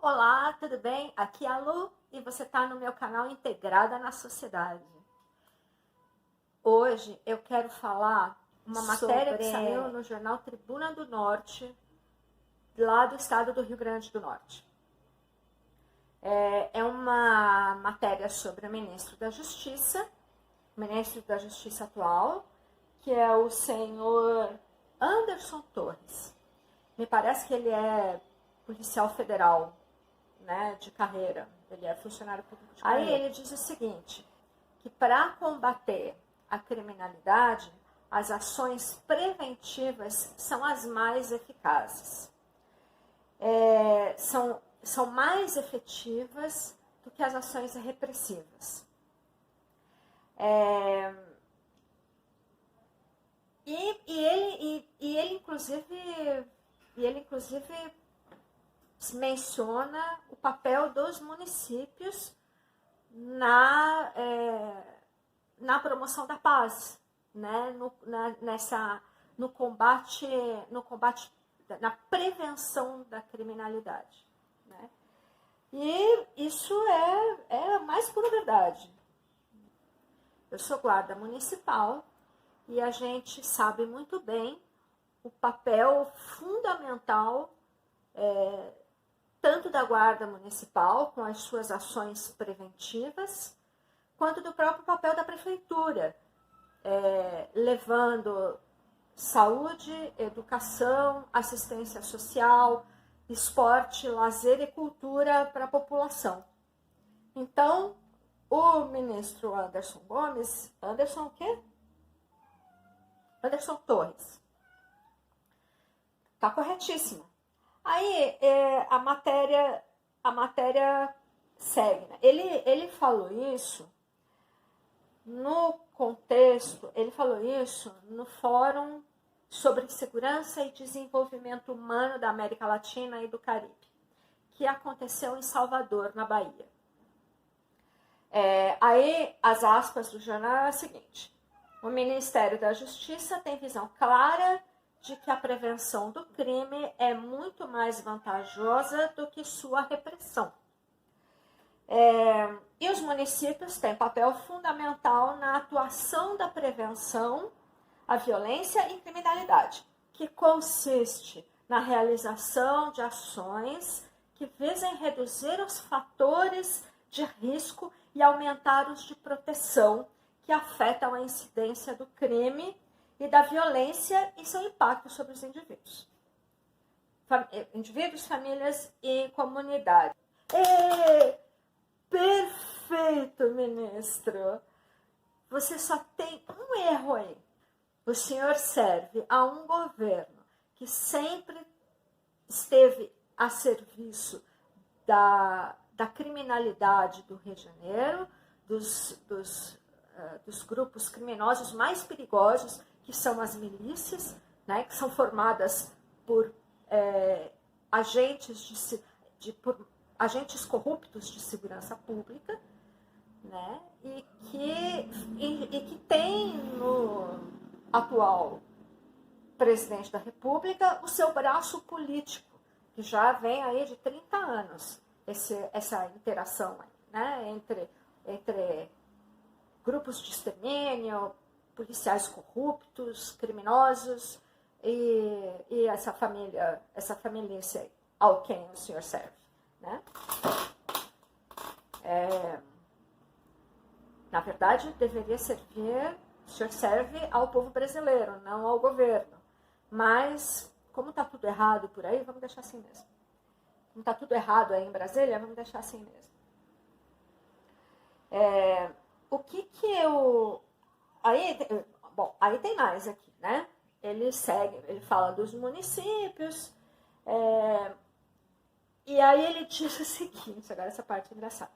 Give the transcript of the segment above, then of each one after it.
Olá, tudo bem? Aqui é a Lu e você está no meu canal Integrada na Sociedade. Hoje eu quero falar uma matéria que saiu no jornal Tribuna do Norte, lá do estado do Rio Grande do Norte. É uma matéria sobre o ministro da Justiça atual, que é o senhor Anderson Torres. Me parece que ele é policial federal, né, de carreira, ele é funcionário público de carreira. Aí ele diz o seguinte, que para combater a criminalidade, as ações preventivas são as mais eficazes. São mais efetivas do que as ações repressivas. Ele inclusive menciona o papel dos municípios na promoção da paz, né? no combate, na prevenção da criminalidade, né? E isso é a mais pura verdade. Eu sou guarda municipal e a gente sabe muito bem o papel fundamental tanto da guarda municipal, com as suas ações preventivas, quanto do próprio papel da prefeitura, levando saúde, educação, assistência social, esporte, lazer e cultura para a população. Então, o ministro Anderson Torres, está corretíssimo. Aí a matéria segue, né? Ele falou isso no contexto, ele falou isso no Fórum sobre Segurança e Desenvolvimento Humano da América Latina e do Caribe, que aconteceu em Salvador, na Bahia. Aí as aspas do jornal é a seguinte: o Ministério da Justiça tem visão clara de que a prevenção do crime é muito mais vantajosa do que sua repressão. E os municípios têm papel fundamental na atuação da prevenção à violência e criminalidade, que consiste na realização de ações que visem reduzir os fatores de risco e aumentar os de proteção que afetam a incidência do crime e da violência e seu impacto sobre os indivíduos. Indivíduos, famílias e comunidade. Perfeito, ministro! Você só tem um erro aí. O senhor serve a um governo que sempre esteve a serviço da criminalidade do Rio de Janeiro, dos grupos criminosos mais perigosos, que são as milícias, né, que são formadas por agentes corruptos de segurança pública, né, e que tem no atual presidente da República o seu braço político, que já vem aí de 30 anos, essa interação aí, né, entre grupos de extermínio, policiais corruptos, criminosos e essa família aí, ao quem o senhor serve, né? Na verdade, deveria servir, o senhor serve ao povo brasileiro, não ao governo. Mas, como está tudo errado por aí, vamos deixar assim mesmo. Como está tudo errado aí em Brasília, vamos deixar assim mesmo. O que eu... Aí tem mais aqui, né? Ele fala dos municípios, e aí ele diz o seguinte, agora essa parte é engraçada.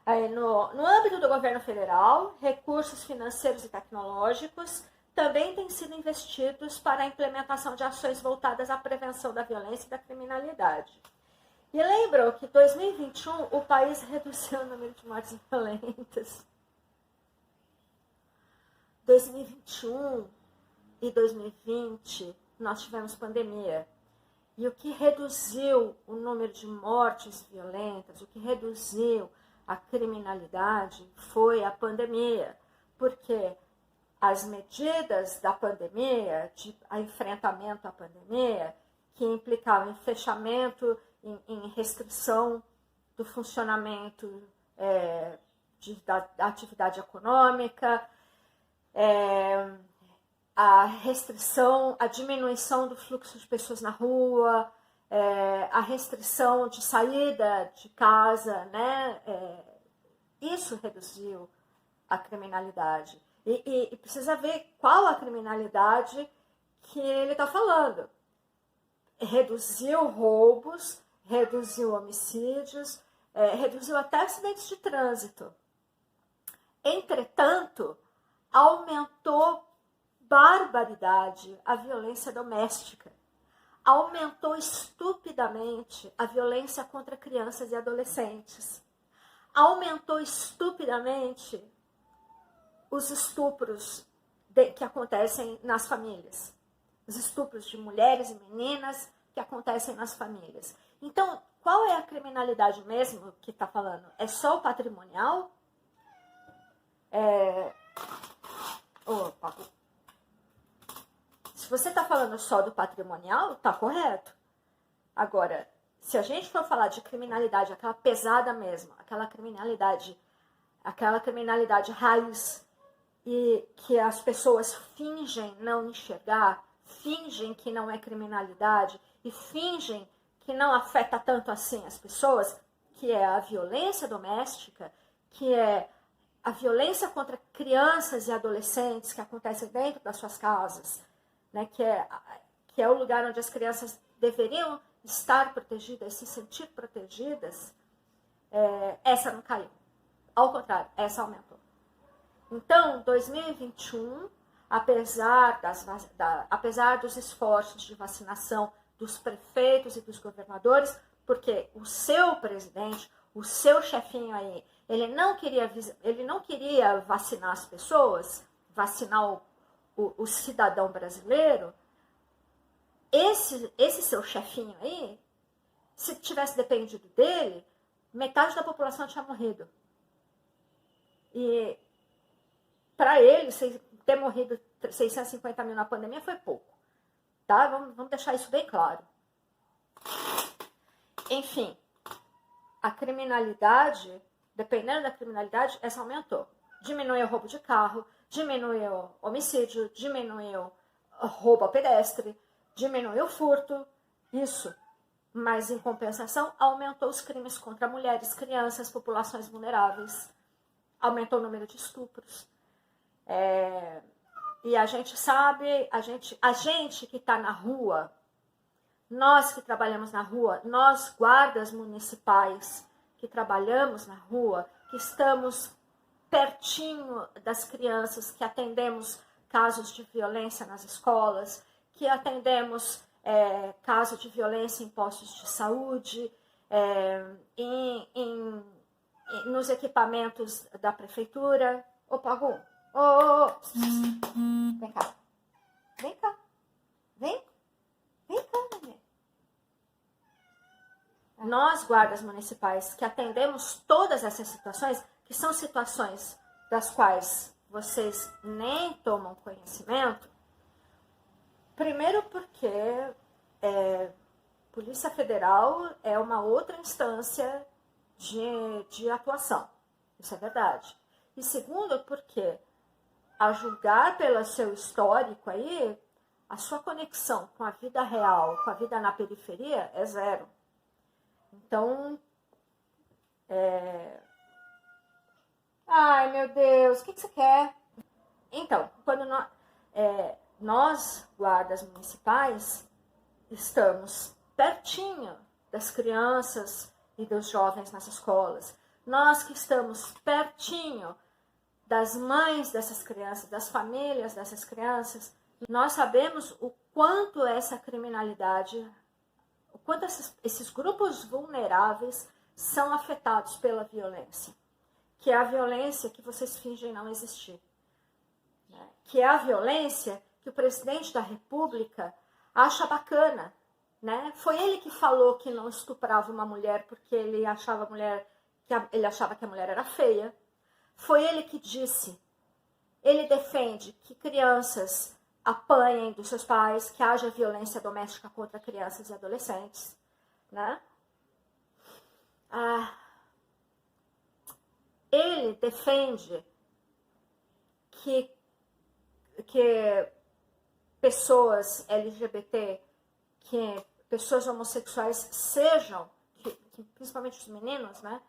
Aí, no âmbito do governo federal, recursos financeiros e tecnológicos também têm sido investidos para a implementação de ações voltadas à prevenção da violência e da criminalidade. E lembram que em 2021 o país reduziu o número de mortes violentas. 2021 e 2020 nós tivemos pandemia. E o que reduziu o número de mortes violentas, o que reduziu a criminalidade foi a pandemia, porque as medidas da pandemia, de enfrentamento à pandemia, que implicavam em fechamento, em restrição do funcionamento da atividade econômica, a restrição, a diminuição do fluxo de pessoas na rua, a restrição de saída de casa, né? Isso reduziu a criminalidade. E precisa ver qual a criminalidade que ele está falando. Reduziu roubos, reduziu homicídios, reduziu até acidentes de trânsito. Entretanto, aumentou barbaridade a violência doméstica. Aumentou estupidamente a violência contra crianças e adolescentes. Aumentou estupidamente os estupros que acontecem nas famílias. Os estupros de mulheres e meninas que acontecem nas famílias. Então, qual é a criminalidade mesmo que está falando? É só o patrimonial? Se você está falando só do patrimonial, está correto. Agora, se a gente for falar de criminalidade, aquela pesada mesmo, aquela criminalidade raiz, e que as pessoas fingem não enxergar, fingem que não é criminalidade e fingem que não afeta tanto assim as pessoas, que é a violência doméstica, que é a violência contra crianças e adolescentes que acontece dentro das suas casas, né, que é o lugar onde as crianças deveriam estar protegidas, se sentir protegidas, essa não caiu. Ao contrário, essa aumentou. Então, 2021, apesar dos esforços de vacinação dos prefeitos e dos governadores, porque o seu presidente, o seu chefinho aí, ele não queria vacinar as pessoas, vacinar o cidadão brasileiro. Esse seu chefinho aí, se tivesse dependido dele, metade da população tinha morrido. E para ele, ter morrido 650 mil na pandemia foi pouco. Tá? Vamos deixar isso bem claro. Enfim, a criminalidade, dependendo da criminalidade, essa aumentou. Diminuiu o roubo de carro, diminuiu homicídio, diminuiu roubo a pedestre, diminuiu o furto, isso. Mas, em compensação, aumentou os crimes contra mulheres, crianças, populações vulneráveis. Aumentou o número de estupros. E a gente sabe, a gente que está na rua, nós que trabalhamos na rua, nós guardas municipais que trabalhamos na rua, que estamos pertinho das crianças, que atendemos casos de violência nas escolas, que atendemos casos de violência em postos de saúde, nos equipamentos da prefeitura. Ô, Pagum, vem cá. Vem cá. Vem cá, neném. Nós, guardas municipais, que atendemos todas essas situações, que são situações das quais vocês nem tomam conhecimento, primeiro porque Polícia Federal é uma outra instância de atuação. Isso é verdade. E segundo, porque, a julgar pelo seu histórico aí, a sua conexão com a vida real, com a vida na periferia, é zero. Então, ai, meu Deus, o que você quer? Então, quando nós, guardas municipais, estamos pertinho das crianças e dos jovens nas escolas. Nós que estamos pertinho das mães dessas crianças, das famílias dessas crianças, nós sabemos o quanto essa criminalidade, o quanto esses grupos vulneráveis são afetados pela violência, que é a violência que vocês fingem não existir, que é a violência que o presidente da República acha bacana, né? Foi ele que falou que não estuprava uma mulher porque ele achava que a mulher era feia. Foi ele que disse. Ele defende que crianças apanhem dos seus pais, que haja violência doméstica contra crianças e adolescentes, né? Ele defende que pessoas LGBT, que pessoas homossexuais sejam, que principalmente os meninos, né?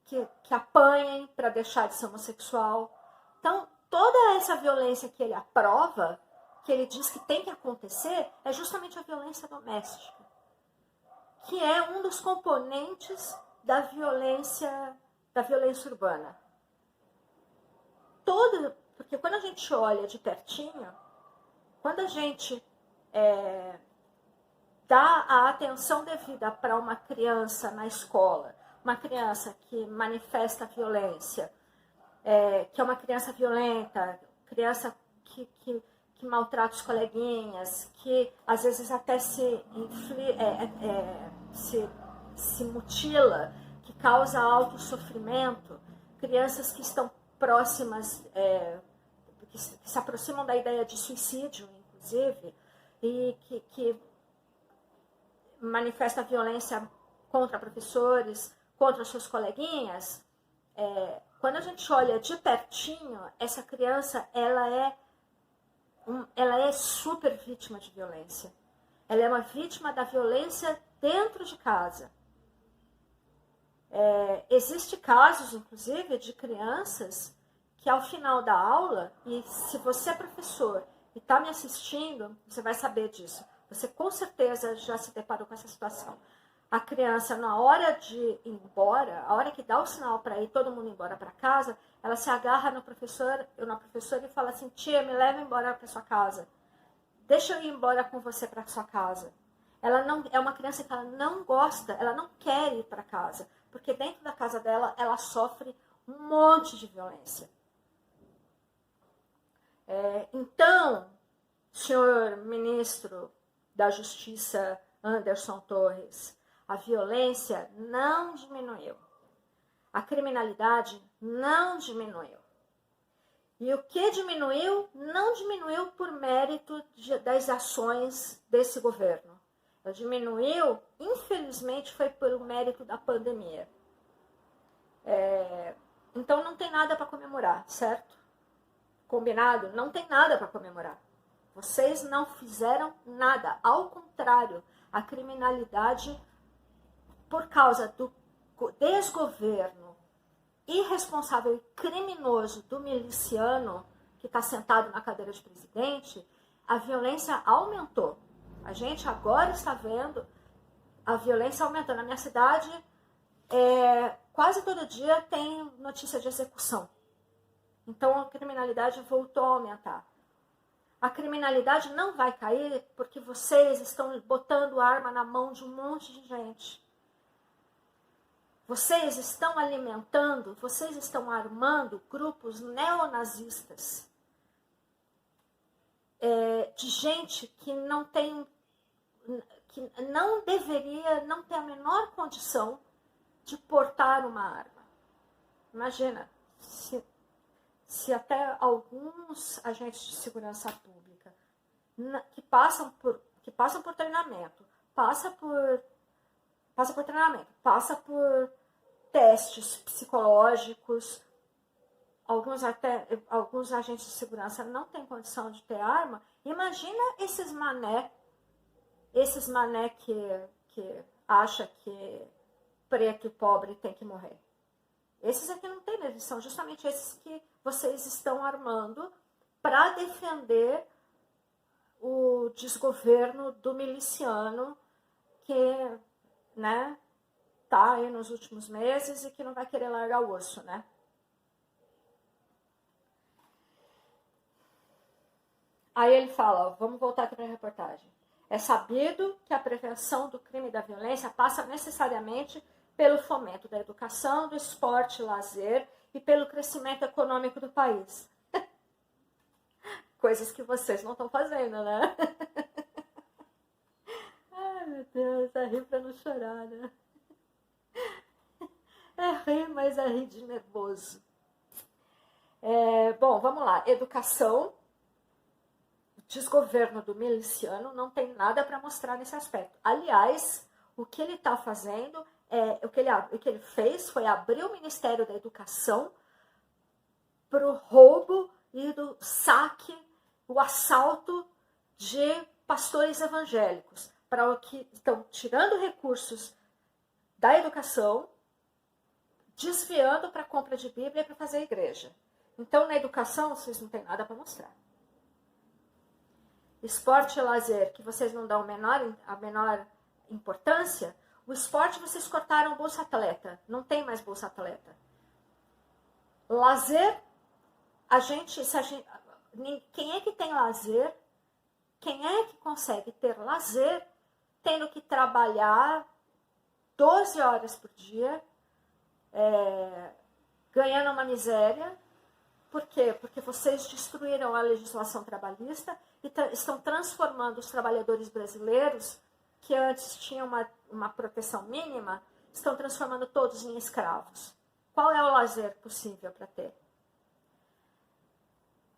Que apanhem para deixar de ser homossexual. Então, toda essa violência que ele aprova, que ele diz que tem que acontecer, é justamente a violência doméstica, que é um dos componentes da violência urbana. Porque quando a gente olha de pertinho, quando a gente dá a atenção devida para uma criança na escola, uma criança que manifesta violência, que é uma criança violenta, criança que maltrata os coleguinhas, que às vezes até se mutila, que causa alto sofrimento, crianças que estão próximas, que se aproximam da ideia de suicídio, inclusive, e que manifesta violência contra professores, contra seus coleguinhas. Quando a gente olha de pertinho, essa criança, ela é super vítima de violência. Ela é uma vítima da violência dentro de casa. Existem casos, inclusive, de crianças que ao final da aula, e se você é professor e está me assistindo, você vai saber disso. Você com certeza já se deparou com essa situação. A criança, na hora de ir embora, a hora que dá o sinal para ir todo mundo embora para casa, ela se agarra no professor, na professora e fala assim: tia, me leva embora para sua casa. Deixa eu ir embora com você para sua casa. Ela não é uma criança que ela não gosta, ela não quer ir para casa, porque dentro da casa dela ela sofre um monte de violência. Então, senhor ministro da Justiça Anderson Torres, a violência não diminuiu. A criminalidade não diminuiu. E o que diminuiu, não diminuiu por mérito das ações desse governo. Ela diminuiu, infelizmente, foi pelo mérito da pandemia. Então não tem nada para comemorar, certo? Combinado? Não tem nada para comemorar. Vocês não fizeram nada. Ao contrário, a criminalidade, por causa do desgoverno irresponsável e criminoso do miliciano que está sentado na cadeira de presidente, a violência aumentou. A gente agora está vendo a violência aumentando. Na minha cidade, quase todo dia tem notícia de execução. Então a criminalidade voltou a aumentar. A criminalidade não vai cair porque vocês estão botando arma na mão de um monte de gente. Vocês estão alimentando, vocês estão armando grupos neonazistas. De gente que não deveria, não tem a menor condição de portar uma arma. Imagina, se até alguns agentes de segurança pública que passam por treinamento, passa por testes psicológicos, alguns agentes de segurança não têm condição de ter arma. Imagina esses mané que acha que preto e pobre tem que morrer. Esses aqui não tem medo, são justamente esses que vocês estão armando para defender o desgoverno do miliciano que, né, tá aí nos últimos meses e que não vai querer largar o osso, né? Aí ele fala, vamos voltar aqui para a reportagem. É sabido que a prevenção do crime e da violência passa necessariamente pelo fomento da educação, do esporte, lazer e pelo crescimento econômico do país. Coisas que vocês não estão fazendo, né? Ai, meu Deus, é rir pra não chorar, né? É rir, mas é rir de nervoso. Bom, vamos lá. Educação, desgoverno do miliciano, não tem nada para mostrar nesse aspecto. Aliás, o que ele está fazendo, o que ele fez foi abrir o Ministério da Educação para o roubo e do saque, o assalto de pastores evangélicos, para o que estão tirando recursos da educação, desviando para a compra de Bíblia para fazer a igreja. Então, na educação, vocês não têm nada para mostrar. Esporte e lazer, que vocês não dão a menor importância, o esporte vocês cortaram o Bolsa Atleta, não tem mais Bolsa Atleta. Lazer, quem é que tem lazer? Quem é que consegue ter lazer tendo que trabalhar 12 horas por dia, ganhando uma miséria? Por quê? Porque vocês destruíram a legislação trabalhista e estão transformando os trabalhadores brasileiros, que antes tinham uma proteção mínima, estão transformando todos em escravos. Qual é o lazer possível para ter?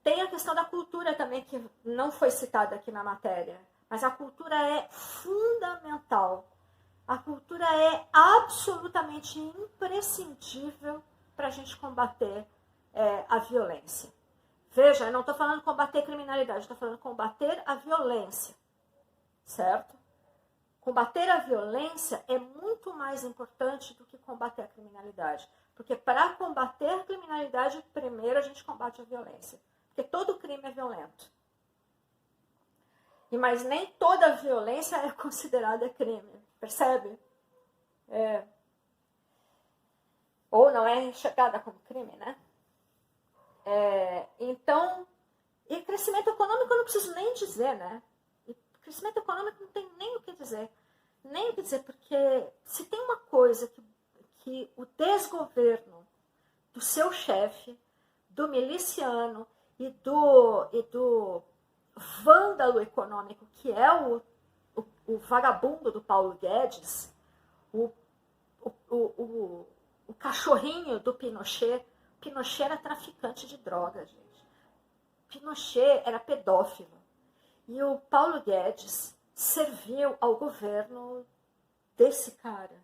Tem a questão da cultura também, que não foi citada aqui na matéria, mas a cultura é fundamental. A cultura é absolutamente imprescindível para a gente combater a violência. Veja, eu não estou falando combater criminalidade, estou falando combater a violência, certo? Combater a violência é muito mais importante do que combater a criminalidade. Porque para combater a criminalidade, primeiro a gente combate a violência. Porque todo crime é violento. Mas nem toda violência é considerada crime, percebe? Ou não é enxergada como crime, né? Então, e crescimento econômico eu não preciso nem dizer, né? E crescimento econômico não tem nem o que dizer. Nem o que dizer, porque se tem uma coisa que o desgoverno do seu chefe, do miliciano e do vândalo econômico, que é o vagabundo do Paulo Guedes, o cachorrinho do Pinochet. Pinochet era traficante de droga, gente. Pinochet era pedófilo. E o Paulo Guedes serviu ao governo desse cara,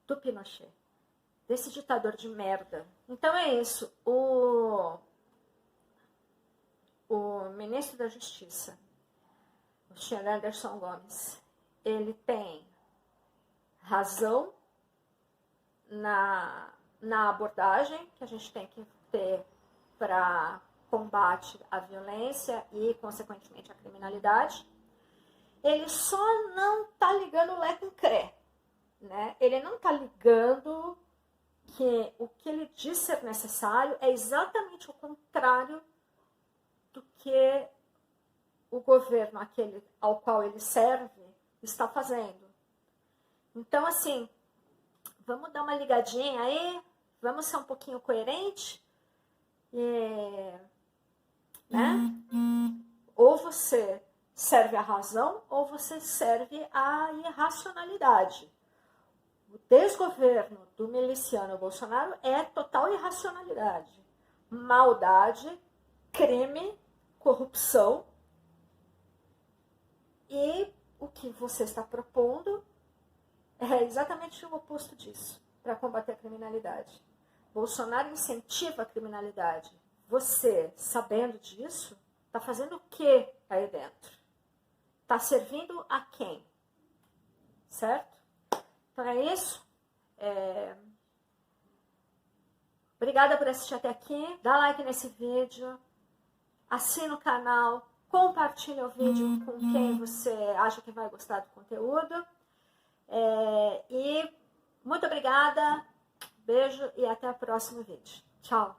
do Pinochet, desse ditador de merda. Então é isso. O ministro da Justiça, o senhor Anderson Gomes, ele tem razão na abordagem que a gente tem que ter para combate à violência e, consequentemente, à criminalidade. Ele só não está ligando o Lé com Cré, né? Ele não está ligando que o que ele diz ser necessário é exatamente o contrário do que o governo ao qual ele serve está fazendo. Então, assim, vamos dar uma ligadinha aí, vamos ser um pouquinho coerente, né? Ou você serve a razão ou você serve a irracionalidade. O desgoverno do miliciano Bolsonaro é total irracionalidade, maldade, crime, corrupção, e o que você está propondo é exatamente o oposto disso, para combater a criminalidade. Bolsonaro incentiva a criminalidade. Você, sabendo disso, está fazendo o que aí dentro? Está servindo a quem? Certo? Então é isso. Obrigada por assistir até aqui. Dá like nesse vídeo. Assina o canal. Compartilha o vídeo com quem você acha que vai gostar do conteúdo. E muito obrigada. Beijo e até o próximo vídeo. Tchau.